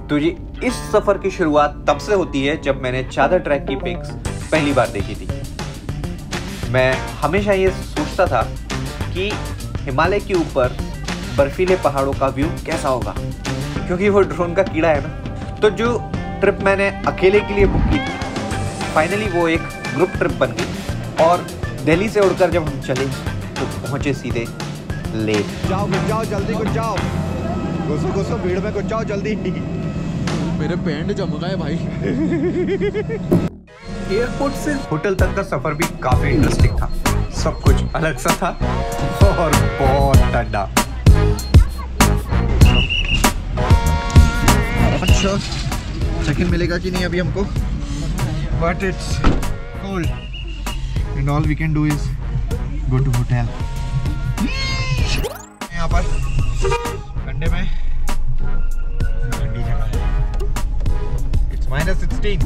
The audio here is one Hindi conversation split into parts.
तो ये इस सफर की शुरुआत तब से होती है जब मैंने चादर ट्रैक की पिक्स पहली बार देखी थी। मैं हमेशा ये सोचता था कि हिमालय के ऊपर बर्फीले पहाड़ों का व्यू कैसा होगा, क्योंकि वो ड्रोन का कीड़ा है ना। तो जो ट्रिप मैंने अकेले के लिए बुक की थी, फाइनली वो एक ग्रुप ट्रिप बन गई और दिल्ली से उड़कर जब हम चले तो पहुंचे सीधे लेह। जाओ जल्दी कुछ जाओ, घुसो भीड़ में कुछ जाओ जल्दी। मेरे पैंट जम गए भाई। एयरपोर्ट से होटल तक का सफर भी काफी इंटरेस्टिंग था। सब कुछ अलग सा था और बहुत ठंडा। अच्छा चेक इन मिलेगा कि नहीं अभी हमको, but it's cold and all we can do is go to hotel. यहाँ पर ठंडे में ठंडी जगह है। इट्स -16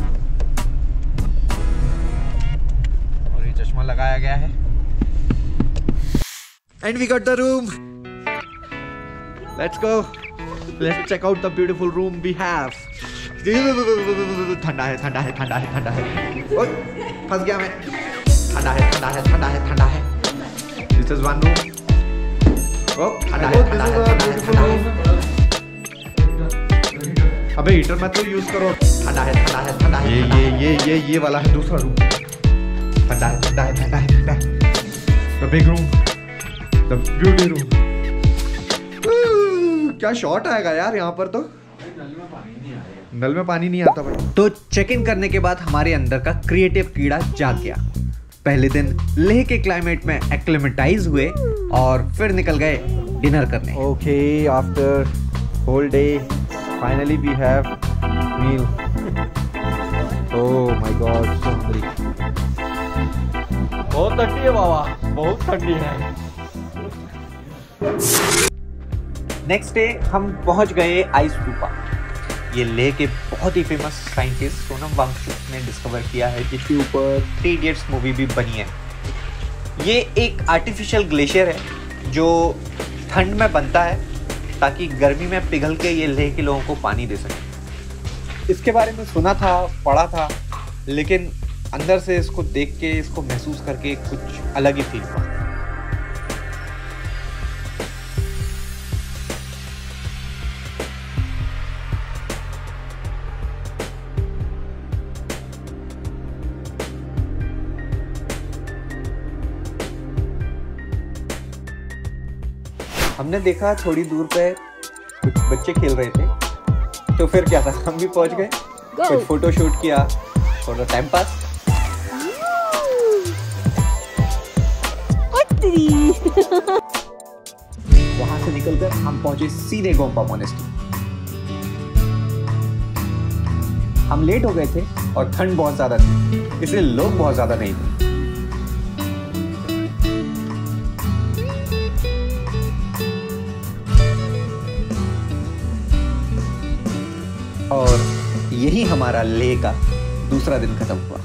और ये चश्मा लगाया गया है। And we got the room. Let's go, let's check out the beautiful room we have. ठंडा है ठंडा है ठंडा है ठंडा है। ओए फंस गया मैं। ठंडा है ठंडा है ठंडा है ठंडा है। This is one room. ठंडा है ठंडा है ठंडा है ठंडा है। अबे हीटर मत तो यूज करो। ठंडा है ठंडा है ठंडा है। ये वाला है दूसरा रूम। ठंडा है ठंडा है ठंडा है ठंडा है। The big room, the beauty room. क्या शॉट आएगा यार यहाँ पर। तो नल में पानी नहीं आता भाई। तो चेक इन करने के बाद हमारे अंदर का क्रिएटिव कीड़ा जाग गया। पहले दिन लेह के क्लाइमेट में एक्लेमेटाइज हुए और फिर निकल गए डिनर करने। Okay, after whole day finally we have meal. Oh my god, so hungry. बहुत ठंडी है बाबा, बहुत ठंडी है। नेक्स्ट डे हम पहुंच गए आइस स्तूपा। ये लेह के बहुत ही फेमस साइंटिस्ट सोनम वांगचुक ने डिस्कवर किया है, जिसके ऊपर 3 इडियट्स मूवी भी बनी है। ये एक आर्टिफिशियल ग्लेशियर है जो ठंड में बनता है ताकि गर्मी में पिघल के ये लेह के लोगों को पानी दे सके। इसके बारे में सुना था, पढ़ा था, लेकिन अंदर से इसको देख के, इसको महसूस करके कुछ अलग ही फील हुआ। हमने देखा थोड़ी दूर पे कुछ बच्चे खेल रहे थे, तो फिर क्या था, हम भी पहुंच गए, कुछ फोटो शूट किया, थोड़ा टाइम पास। वहां से निकलकर हम पहुंचे सीधे गोम्पा मोनेस्ट्री। हम लेट हो गए थे और ठंड बहुत ज्यादा थी, इसलिए लोग बहुत ज्यादा नहीं थे। और यही हमारा लेह का दूसरा दिन खत्म हुआ।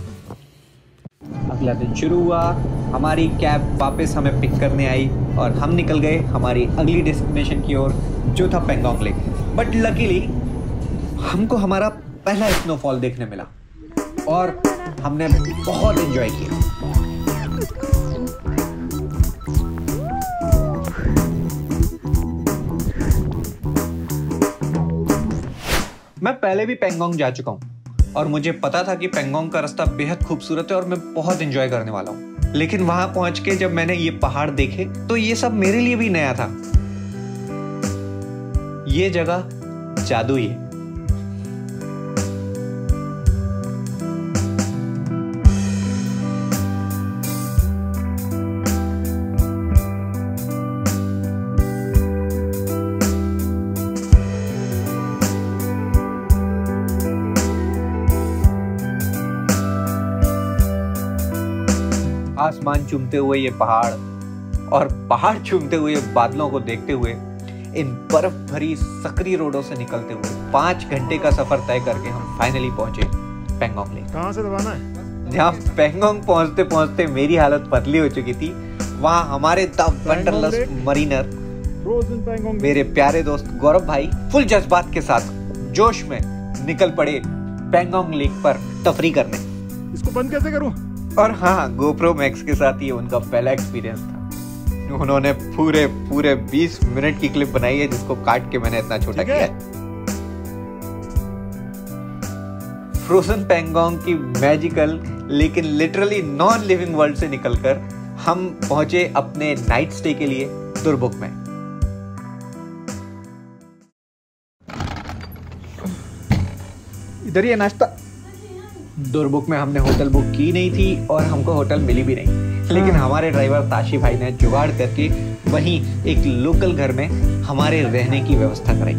अगला दिन शुरू हुआ, हमारी कैब वापस हमें पिक करने आई और हम निकल गए हमारी अगली डेस्टिनेशन की ओर, जो था पेंगोंग लेक। बट लकीली हमको हमारा पहला स्नोफॉल देखने मिला और हमने बहुत एंजॉय किया। मैं पहले भी पेंगोंग जा चुका हूँ और मुझे पता था कि पेंगोंग का रास्ता बेहद खूबसूरत है और मैं बहुत एंजॉय करने वाला हूँ। लेकिन वहां पहुंच के जब मैंने ये पहाड़ देखे तो ये सब मेरे लिए भी नया था। ये जगह जादुई है। आसमान चूमते हुए ये पहाड़ और पहाड़ चूमते हुए बादलों को देखते हुए इन बर्फ भरी सकरी रोडों से निकलते हुए 5 घंटे का सफर तय करके हम फाइनली पहुंचे पेंगोंग लेक। कहाँ से दबाना है? जहाँ पेंगोंग पहुंचते पहुंचते मेरी हालत पतली हो चुकी थी, वहाँ हमारे द वंडरलस्ट मरीनर मेरे प्यारे दोस्त गौरव भाई फुल जज्बात के साथ जोश में निकल पड़े पैंगोंग लेक पर तफरी करने। इसको बंद कैसे करूं? और हाँ, GoPro Max के साथ ये उनका पहला एक्सपीरियंस था। उन्होंने पूरे 20 मिनट की क्लिप बनाई है, जिसको काट के मैंने इतना छोटा किया है। फ्रोजन पैंगोंग की मैजिकल लेकिन लिटरली नॉन लिविंग वर्ल्ड से निकलकर हम पहुंचे अपने नाइट स्टे के लिए दुरबुक में। इधर ही है नाश्ता। दुरबुक में हमने होटल बुक की नहीं थी और हमको होटल मिली भी नहीं, लेकिन हमारे ड्राइवर ताशी भाई ने जुगाड़ करके वहीं एक लोकल घर में हमारे रहने की व्यवस्था कराई।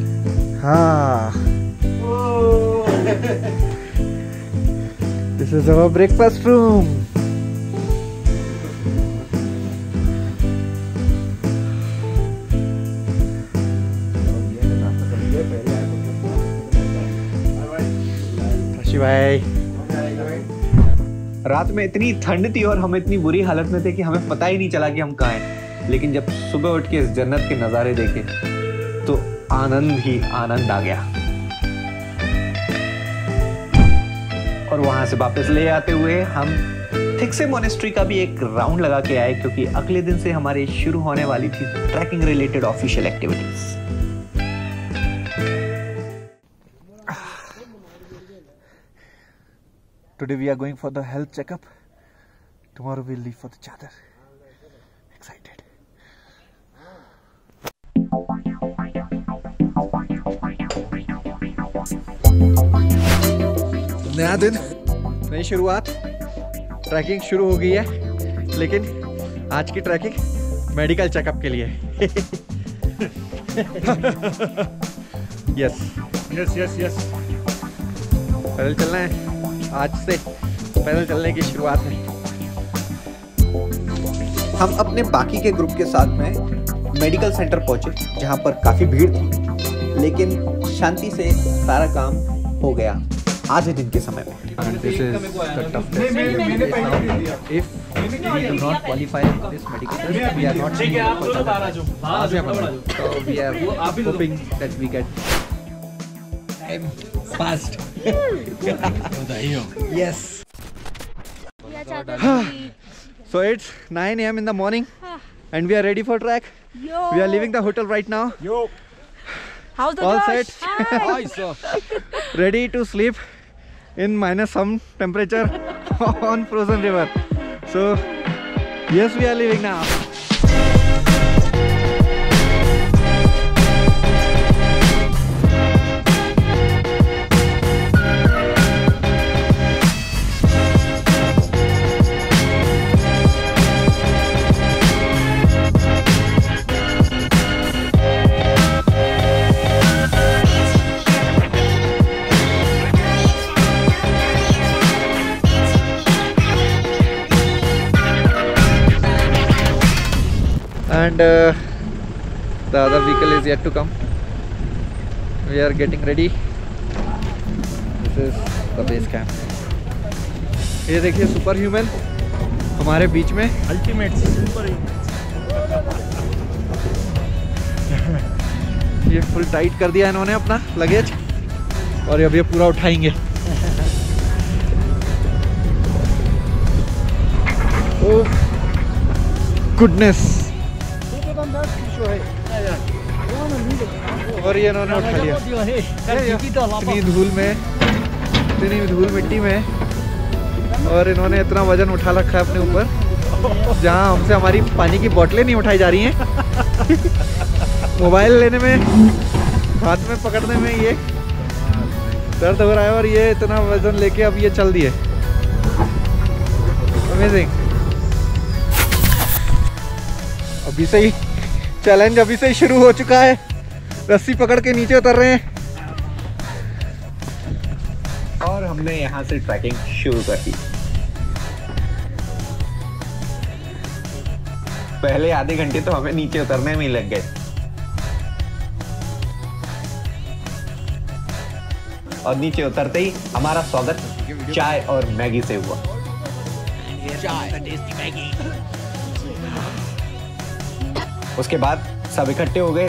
हाँ, this is our breakfast room. भाई, रात में इतनी ठंड थी और हम इतनी बुरी हालत में थे कि हमें पता ही नहीं चला कि हम कहाँ हैं। लेकिन जब सुबह उठ के इस जन्नत के नज़ारे देखे तो आनंद ही आनंद आ गया। और वहां से वापस ले आते हुए हम थिक्से मोनेस्ट्री का भी एक राउंड लगा के आए, क्योंकि अगले दिन से हमारे शुरू होने वाली थी trekking related official activities. Today we are going for the health checkup. Tomorrow we'll leave for the chadar. Excited. नया दिन, नई शुरुआत। ट्रैकिंग शुरू हो गई है, लेकिन आज की ट्रैकिंग मेडिकल चेकअप के लिए। यस यस यस यस, पैदल चलना है। आज से पैदल चलने की शुरुआत है। हम अपने बाकी के ग्रुप के साथ में मेडिकल सेंटर पहुंचे, जहां पर काफी भीड़ थी, लेकिन शांति से सारा काम हो गया आधे दिन के समय में। This is the tough test. If we do not qualify for this medical test, we are not able to qualify. So we are hoping that we get passed. Yes. So it's 9 AM in the morning and we are ready for trek. We are leaving the hotel right now. How's the All Josh? set. Ready to sleep in minus some temperature on frozen river. So yes, we are leaving now. And the other vehicle is yet to come. We are getting ready. This is the base camp. ये देखिए सुपर ह्यूमन हमारे बीच में। Ultimate super. ये फुल टाइट कर दिया इन्होंने अपना लगेज, और अब ये पूरा उठाएंगे। ओह गुडनेस। और ये इन्होंने उठा लिया इतनी धूल मिट्टी में, और इन्होंने इतना वजन उठा रखा है अपने ऊपर, जहाँ हमसे हमारी पानी की बोतलें नहीं उठाई जा रही हैं। मोबाइल लेने में, हाथ में पकड़ने में ये दर्द हो रहा है, और ये इतना वजन लेके अब ये चल दिए। अमेजिंग। अभी से ही चैलेंज अभी से ही शुरू हो चुका है। रस्सी पकड़ के नीचे उतर रहे हैं, और हमने यहाँ से ट्रैकिंग शुरू कर दी। पहले आधे घंटे तो हमें नीचे उतरने में ही लग गए, और नीचे उतरते ही हमारा स्वागत चाय और मैगी से हुआ। उसके बाद सब इकट्ठे हो गए,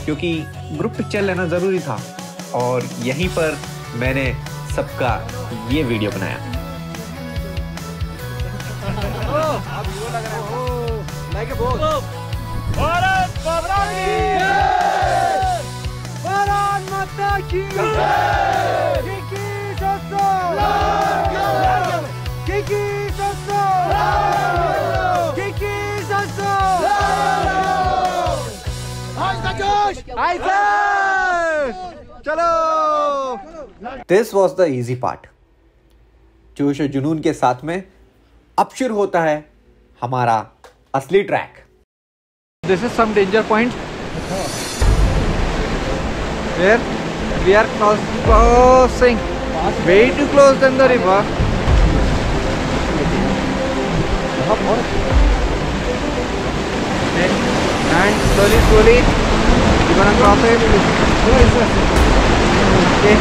क्योंकि ग्रुप पिक्चर लेना जरूरी था। और यहीं पर मैंने सबका ये वीडियो बनाया। चलो। This was the easy part. जोश और जुनून के साथ में अब शुरू होता है हमारा असली track. This is some danger point where we are crossing way too close than the river. And slowly we're gonna cross it. Okay.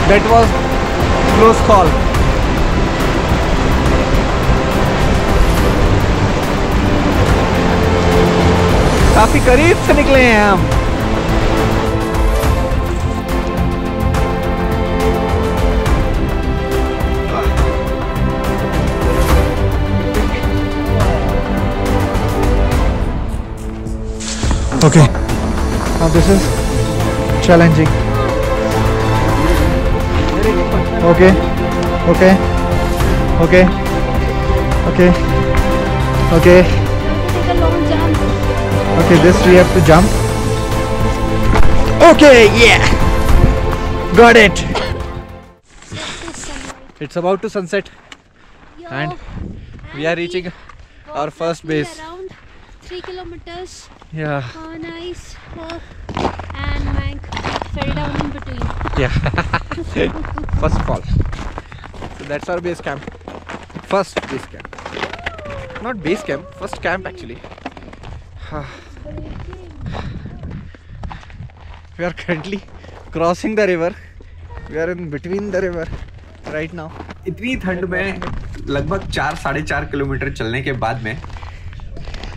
That was close call. काफी करीब से निकले हैं हम। Okay, now this is challenging. Okay, okay, okay, okay, okay. Take a long jump. Okay, this we have to jump. Okay, yeah, got it. It's about to sunset, and we are reaching our first base. Around 3 kilometers. Yeah, Oh, nice. Oh. And Mank fell down in between. yeah. First fall. So that's our base camp. First base camp. Not base camp. First camp actually. We are currently crossing the river. We are in between the river right now. इतनी ठंड में लगभग 4-4.5 किलोमीटर चलने के बाद में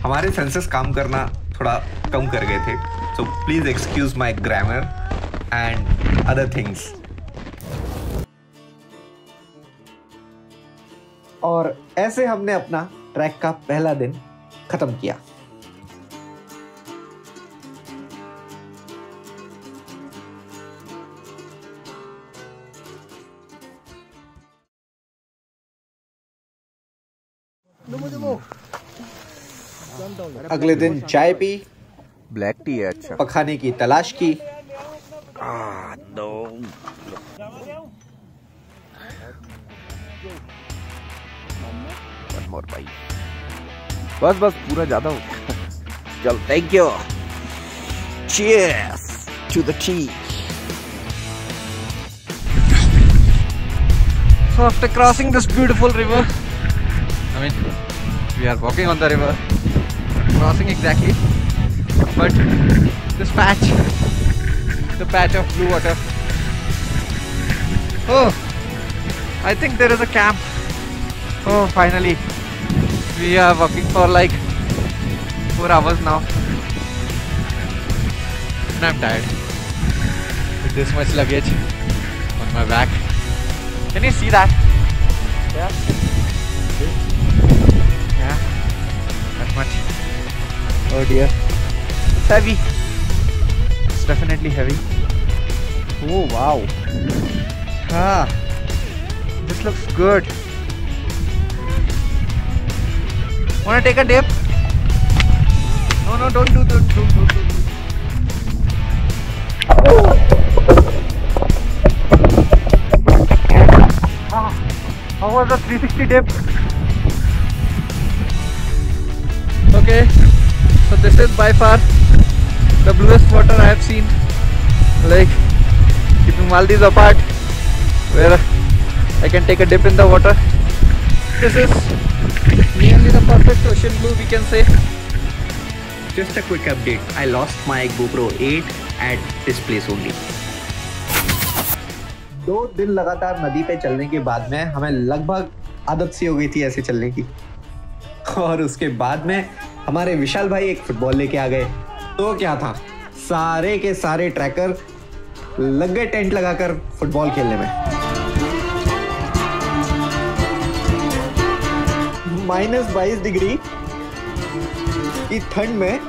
हमारे सेंसेस काम करना थोड़ा कम कर गए थे। So please excuse my grammar and other things. और ऐसे हमने अपना ट्रैक का पहला दिन खत्म किया। अगले दिन चाय पी, ब्लैक टी है। अच्छा, पखाने की तलाश की। वन मोर भाई, बस बस पूरा ज्यादा हो गया। चल, thank you, cheers to the tea. So after crossing this beautiful river, I mean, we are walking on the river, crossing exactly, but this patch, the patch of blue water. Oh, I think there is a camp. Oh, finally, we are walking for like 4 hours now, and I'm tired with this much luggage on my back. Can you see that? Yeah. Yeah. That much. Oh dear. It's heavy. It's definitely heavy. Oh wow. Ah. This looks good. Wanna take a dip? No, don't do that. How was the 360 dip? Okay, so this is by far the bluest water I have seen. Like, keeping Maldives apart, where I can take a dip in the water. This is nearly the perfect ocean blue, we can say. Just a quick update. I lost my GoPro 8 at this place only. 2 दिन लगातार नदी पे चलने के बाद में हमें लगभग आदत सी हो गई थी ऐसे चलने की। और उसके बाद में हमारे विशाल भाई एक फुटबॉल लेके आ गए। तो क्या था, सारे के सारे ट्रैकर लग गए टेंट लगाकर फुटबॉल खेलने में। -22 डिग्री की ठंड में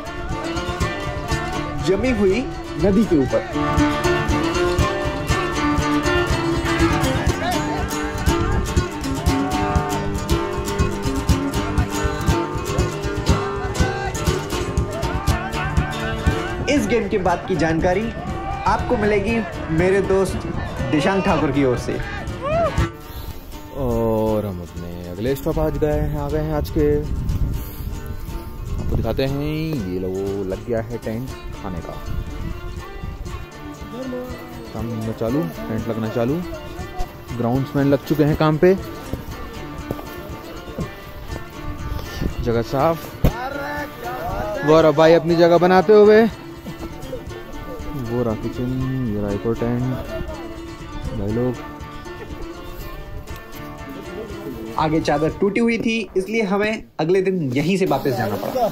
जमी हुई नदी के ऊपर। इस गेम के बाद की जानकारी आपको मिलेगी मेरे दोस्त दिशांक ठाकुर की ओर से। और हम अपने अगले स्टॉप आ गए हैं आज के। आपको दिखाते हैं, ये लोगो लग गया है टेंट खाने का। काम चालू, टेंट लगना चालू, ग्राउंड्समैन लग चुके हैं काम पे, जगह साफ। गौरव भाई अपनी जगह बनाते हुए, वो रहा किचन, ये रहा एक और टेंट। भाई लोग आगे चादर टूटी हुई थी, इसलिए हमें अगले दिन यहीं से वापस जाना पड़ा।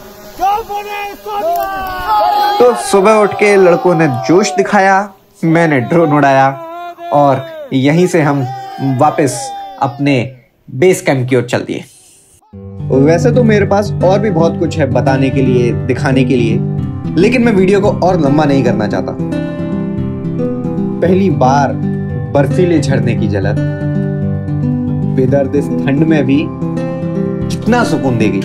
तो सुबह उठ के लड़कों ने जोश दिखाया, मैंने ड्रोन उड़ाया और यहीं से हम वापस अपने बेस कैंप की ओर चल दिए। वैसे तो मेरे पास और भी बहुत कुछ है बताने के लिए, दिखाने के लिए, लेकिन मैं वीडियो को और लंबा नहीं करना चाहता। पहली बार बर्फीले झरने की झलक बेदर्द इस ठंड में भी कितना सुकून देगी।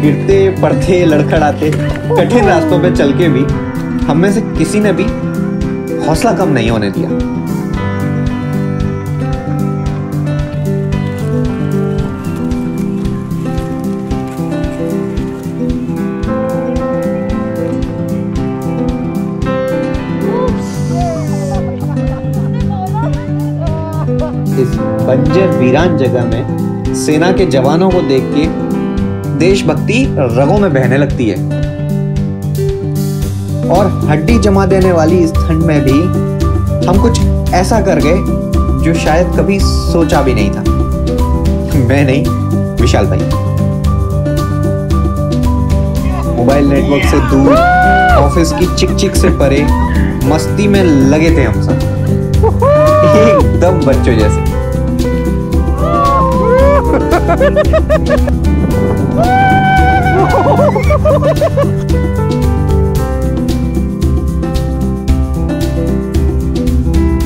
गिरते पड़ते लड़खड़ाते कठिन रास्तों पे चल के भी हम में से किसी ने भी हौसला कम नहीं होने दिया। इस बंजर वीरान जगह में सेना के जवानों को देख के देशभक्ति रगों में बहने लगती है। और हड्डी जमा देने वाली इस ठंड में भी हम कुछ ऐसा कर गए जो शायद कभी सोचा भी नहीं था। मैं नहीं, विशाल भाई। मोबाइल नेटवर्क से दूर, ऑफिस की चिक चिक से परे मस्ती में लगे थे हम सब, एकदम बच्चों जैसे।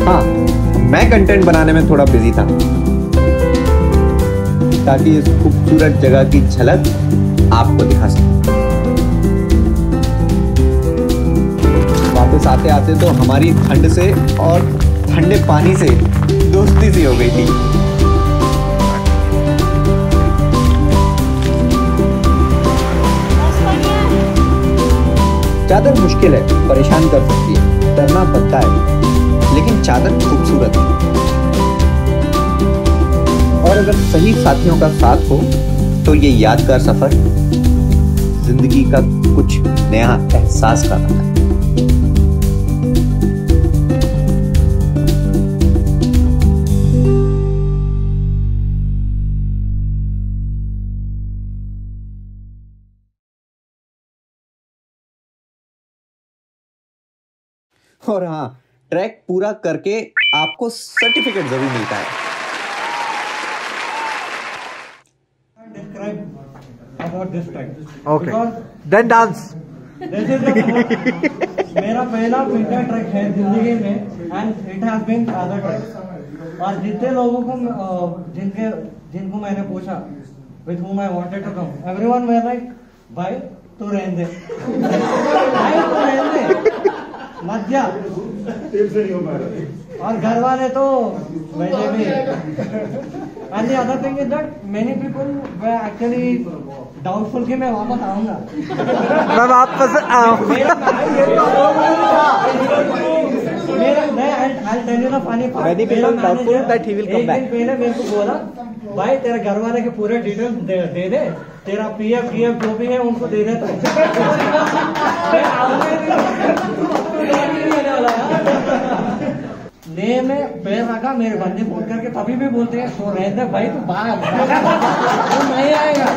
हाँ, मैं कंटेंट बनाने में थोड़ा बिजी था ताकि इस खूबसूरत जगह की झलक आपको दिखा सकूं। वापस आते आते तो हमारी ठंड से और ठंडे पानी से दोस्ती सी हो गई थी। चादर मुश्किल है, परेशान कर सकती है, डरना बनता है, लेकिन चादर खूबसूरत है। और अगर सही साथियों का साथ हो तो ये यादगार सफर जिंदगी का कुछ नया एहसास कराता है। और हाँ, ट्रैक पूरा करके आपको सर्टिफिकेट जरूर मिलता है। Okay, then dance. मेरा पहला विंटर ट्रैक है जिंदगी में, and it has been other track. और जितने लोगों को जिनको मैंने पूछा with whom I wanted to come, everyone were like, भाई तू रहने दे, भाई तू रहने दे, मत जा। और घर वाले तो वैसे भी। And the other thing is that many people were actually doubtful कि मैं वापस आऊंगा। मैं वापस आऊंगा। पहले मेरे को बोला, भाई तेरे घर वाले के पूरे डिटेल्स दे दे, तेरा पीएफ जो भी है उनको दे दे। ले में पैर रखा, मेरे बंदे फोन करके तभी भी बोलते हैं तो रहते भाई तू बाहर तो नहीं आएगा,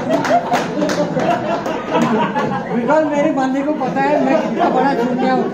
बिकॉज मेरे बंदे को पता है मैं कितना बड़ा चूतिया हूँ।